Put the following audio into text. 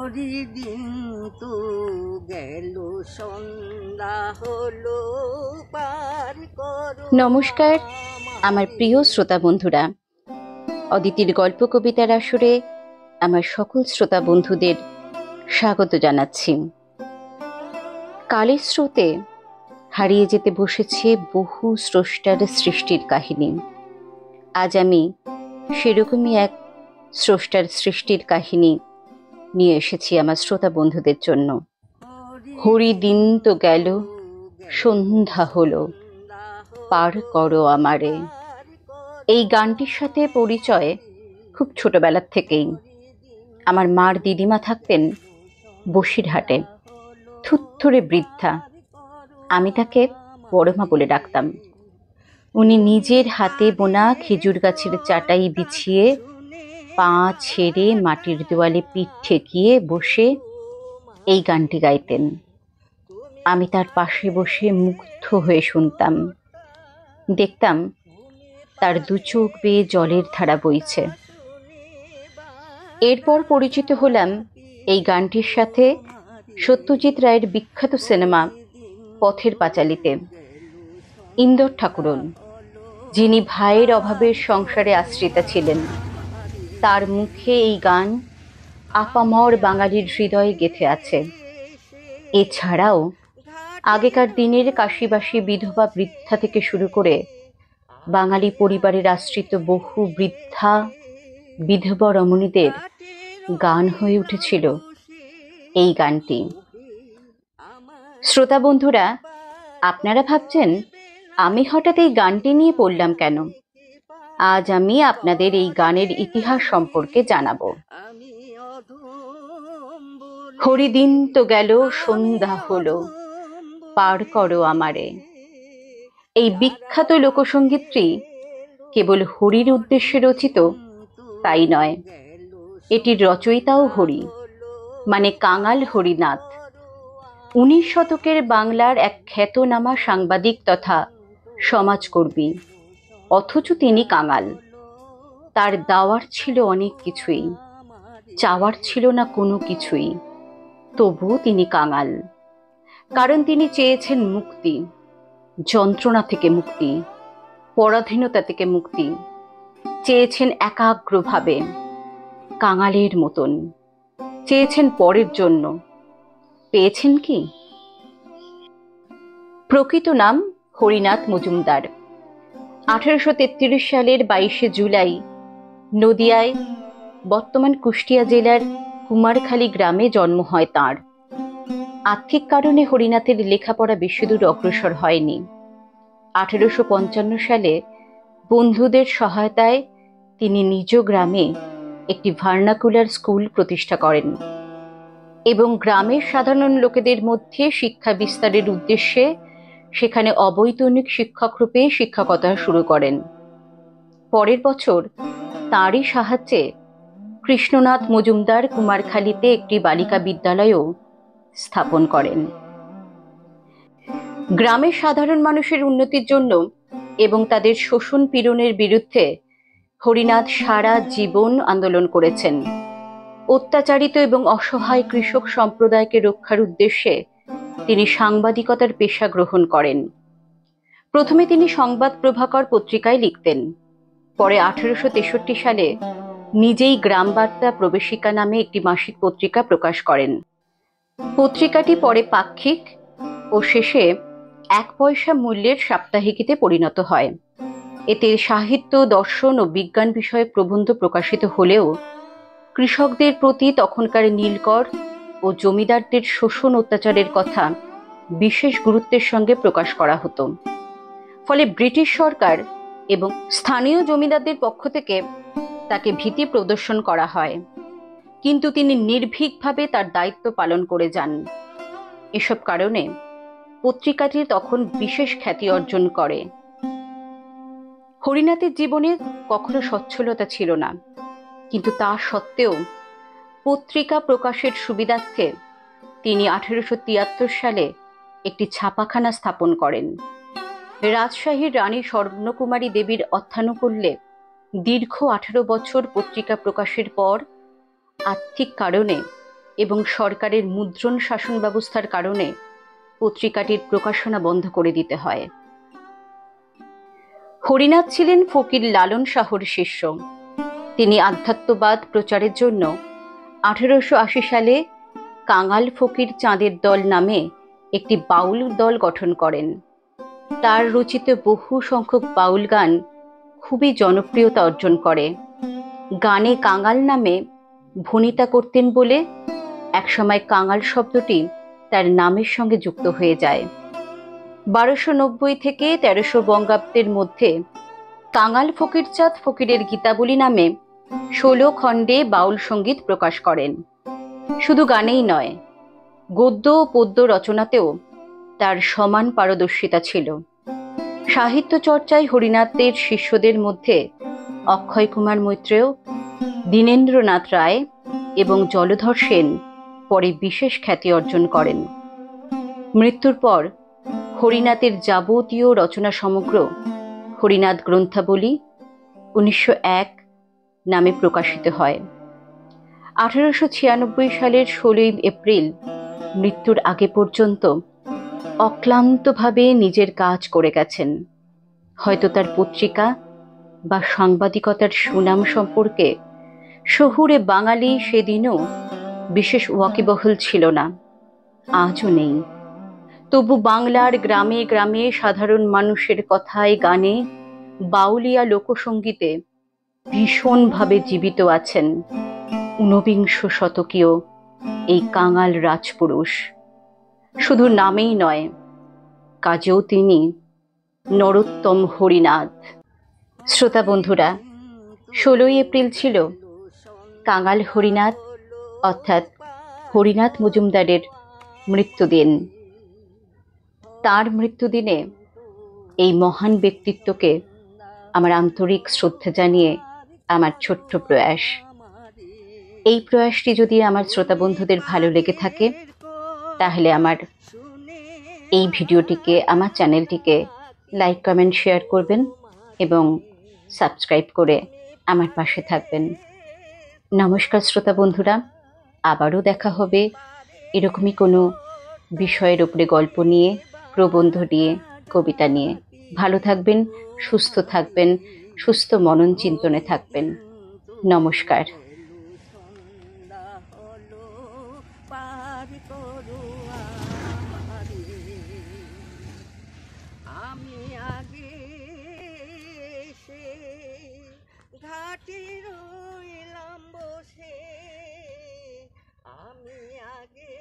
হরিদিন তো গেল সন্ধ্যা হলো পার করো। নমস্কার আমার প্রিয় শ্রোতা বন্ধুরা, অদিতির গল্প কবিতার আসরে আমার সকল শ্রোতা বন্ধুদের স্বাগত জানাচ্ছি। কালের স্রোতে হারিয়ে যেতে বসেছে বহু স্রষ্টার সৃষ্টির কাহিনী। আজ আমি সেরকমই এক স্রষ্টার সৃষ্টির কাহিনী নিয়ে এসেছি আমার শ্রোতা বন্ধুদের জন্য। হরিদিন তো গেল সন্ধ্যা হলো পার করো আমারে। এই গানটির সাথে পরিচয় খুব ছোটবেলার থেকেই। আমার মার দিদিমা থাকতেন বসিরহাটে, থুত্থুরে বৃদ্ধা। আমি তাকে বড়মা বলে ডাকতাম। উনি নিজের হাতে বোনা খেজুর গাছের চাটাই বিছিয়ে পা ছেড়ে মাটির দেওয়ালে পিঠ ঠেকিয়ে বসে এই গানটি গাইতেন। আমি তার পাশে বসে মুগ্ধ হয়ে শুনতাম। দেখতাম তার দু চোখ বেয়ে জলের ধারা বইছে। এরপর পরিচিত হলাম এই গানটির সাথে সত্যজিৎ রায়ের বিখ্যাত সিনেমা পথের পাঁচালীতে। ইন্দর ঠাকুরন, যিনি ভাইয়ের অভাবের সংসারে আশ্রিতা ছিলেন, তার মুখে এই গান আপামর বাঙালির হৃদয়ে গেঁথে আছে। এছাড়াও আগেকার দিনের কাশিবাসী বিধবা বৃদ্ধা থেকে শুরু করে বাঙালি পরিবারের আশ্রিত বহু বৃদ্ধা বিধবা রমণীদের গান হয়ে উঠেছিল এই গানটি। শ্রোতা বন্ধুরা, আপনারা ভাবছেন আমি হঠাৎ এই গানটি নিয়ে পড়লাম কেন? আজ আমি আপনাদের এই গানের ইতিহাস সম্পর্কে জানাবো। হরিদিন তো গেল সন্ধ্যা হলো পার করো আমারে। এই বিখ্যাত লোকসঙ্গীতটি কেবল হরির উদ্দেশ্যে রচিত তাই নয়, এটির রচয়িতাও হরি, মানে কাঙাল হরিনাথ। 19 শতকের বাংলার এক খ্যাতনামা সাংবাদিক তথা সমাজকর্মী, অথচ তিনি কাঙাল। তার দাওয়ার ছিল অনেক কিছুই, চাওয়ার ছিল না কোনো কিছুই, তবুও তিনি কাঙাল। কারণ তিনি চেয়েছেন মুক্তি, যন্ত্রণা থেকে মুক্তি, পরাধীনতা থেকে মুক্তি। চেয়েছেন একাগ্রভাবে কাঙালের মতন, চেয়েছেন পরের জন্য। পেয়েছেন কি? প্রকৃত নাম হরিনাথ মজুমদার। 1833 সালের 22শে জুলাই নদিয়ায়, বর্তমান কুষ্টিয়া জেলার কুমারখালী গ্রামে জন্ম হয় তাঁর। আর্থিক কারণে হরিনাথের লেখাপড়া বেশিদূর অগ্রসর হয়নি। 1855 সালে বন্ধুদের সহায়তায় তিনি নিজ গ্রামে একটি ভার্নাকুলার স্কুল প্রতিষ্ঠা করেন এবং গ্রামের সাধারণ লোকেদের মধ্যে শিক্ষা বিস্তারের উদ্দেশ্যে সেখানে অবৈতনিক শিক্ষক রূপে শিক্ষকতা শুরু করেন। পরের বছর তাঁরই সাহায্যে কৃষ্ণনাথ মজুমদার কুমারখালীতে একটি বালিকা বিদ্যালয়ও স্থাপন করেন। গ্রামের সাধারণ মানুষের উন্নতির জন্য এবং তাদের শোষণ পীড়নের বিরুদ্ধে হরিনাথ সারা জীবন আন্দোলন করেছেন। অত্যাচারিত এবং অসহায় কৃষক সম্প্রদায়কে রক্ষার উদ্দেশ্যে তিনি সাংবাদিকতার পেশা গ্রহণ করেন। প্রথমে তিনি সংবাদ প্রভাকর পত্রিকায় লিখতেন। পরে 1863 সালে নিজেই গ্রাম বার্তা প্রবেশিকা নামে একটি মাসিক পত্রিকা প্রকাশ করেন। পত্রিকাটি পরে পাক্ষিক ও শেষে 1 পয়সা মূল্যের সাপ্তাহিকীতে পরিণত হয়। এতে সাহিত্য, দর্শন ও বিজ্ঞান বিষয়ক প্রবন্ধ প্রকাশিত হলেও কৃষকদের প্রতি তখনকার নীলকর ও জমিদারদের শোষণ অত্যাচারের কথা বিশেষ গুরুত্বের সঙ্গে প্রকাশ করা হতো। ফলে ব্রিটিশ সরকার এবং স্থানীয় জমিদারদের পক্ষ থেকে তাকে ভীতি প্রদর্শন করা হয়, কিন্তু তিনি নির্ভীকভাবে তার দায়িত্ব পালন করে যান। এসব কারণে পত্রিকাটি তখন বিশেষ খ্যাতি অর্জন করে। হরিনাথের জীবনে কখনো সচ্ছলতা ছিল না, কিন্তু তা সত্ত্বেও পত্রিকা প্রকাশের সুবিধার্থে তিনি 1873 সালে একটি ছাপাখানা স্থাপন করেন। রাজশাহীর রানী স্বর্ণকুমারী দেবীর অর্থানুকূল্যে দীর্ঘ 18 বছর পত্রিকা প্রকাশের পর আর্থিক কারণে এবং সরকারের মুদ্রণ শাসন ব্যবস্থার কারণে পত্রিকাটির প্রকাশনা বন্ধ করে দিতে হয়। হরিনাথ ছিলেন ফকির লালন শাহর শিষ্য। তিনি আধ্যাত্মবাদ প্রচারের জন্য 1880 সালে কাঙাল ফকির চাঁদের দল নামে একটি বাউল দল গঠন করেন। তার রচিত বহু সংখ্যক বাউল গান খুবই জনপ্রিয়তা অর্জন করে। গানে কাঙাল নামে ভণিতা করতেন বলে একসময় কাঙাল শব্দটি তার নামের সঙ্গে যুক্ত হয়ে যায়। 1290 থেকে 1300 বঙ্গাব্দের মধ্যে কাঙাল ফকিরচাঁদ ফকিরের গীতাবলী নামে 16 খণ্ডে বাউল সঙ্গীত প্রকাশ করেন। শুধু গানেই নয়, গদ্য ও পদ্য রচনাতেও তার সমান পারদর্শিতা ছিল। সাহিত্য চর্চায় হরিনাথের শিষ্যদের মধ্যে অক্ষয় কুমার মৈত্রেয়, দীনেন্দ্রনাথ রায় এবং জলধর সেন পরে বিশেষ খ্যাতি অর্জন করেন। মৃত্যুর পর হরিনাথের যাবতীয় রচনা সমগ্র হরিনাথ গ্রন্থাবলী 1901 নামে প্রকাশিত হয়। 1896 সালের 16 এপ্রিল মৃত্যুর আগে পর্যন্ত অক্লান্তভাবে নিজের কাজ করে গেছেন। হয়তো তার পত্রিকা বা সাংবাদিকতার সুনাম সম্পর্কে শহুরে বাঙালি সেদিনও বিশেষ ওয়াকিবহাল ছিল না, আজও নেই। তবু বাংলার গ্রামে গ্রামে সাধারণ মানুষের কথায়, গানে, বাউলিয়া লোকসঙ্গীতে ভীষণভাবে জীবিত আছেন 19বিংশ শতকীয় এই কাঙাল রাজপুরুষ। শুধু নামেই নয়, কাজেও তিনি নরোত্তম হরিনাথ। শ্রোতা বন্ধুরা, 16 এপ্রিল ছিল কাঙাল হরিনাথ অর্থাৎ হরিনাথ মজুমদারের মৃত্যুদিন। তার মৃত্যুদিনে এই মহান ব্যক্তিত্বকে আমার আন্তরিক শ্রদ্ধা জানিয়ে আমার ছোট্ট প্রয়াস। এই প্রয়াসটি যদি আমার শ্রোতা বন্ধুদের ভালো লেগে থাকে, তাহলে আমার এই ভিডিওটিকে, আমার চ্যানেলটিকে লাইক, কমেন্ট, শেয়ার করবেন এবং সাবস্ক্রাইব করে আমার পাশে থাকবেন। নমস্কার শ্রোতা বন্ধুরা, আবারও দেখা হবে এরকমই কোনো বিষয়ের উপরে গল্প নিয়ে, প্রবন্ধ নিয়ে, কবিতা নিয়ে। ভালো থাকবেন, সুস্থ থাকবেন, সুস্থ মনন চিন্তনে থাকবেন। নমস্কার। আমি আগে সে ঘাটে রইলাম বসে, আমি আগে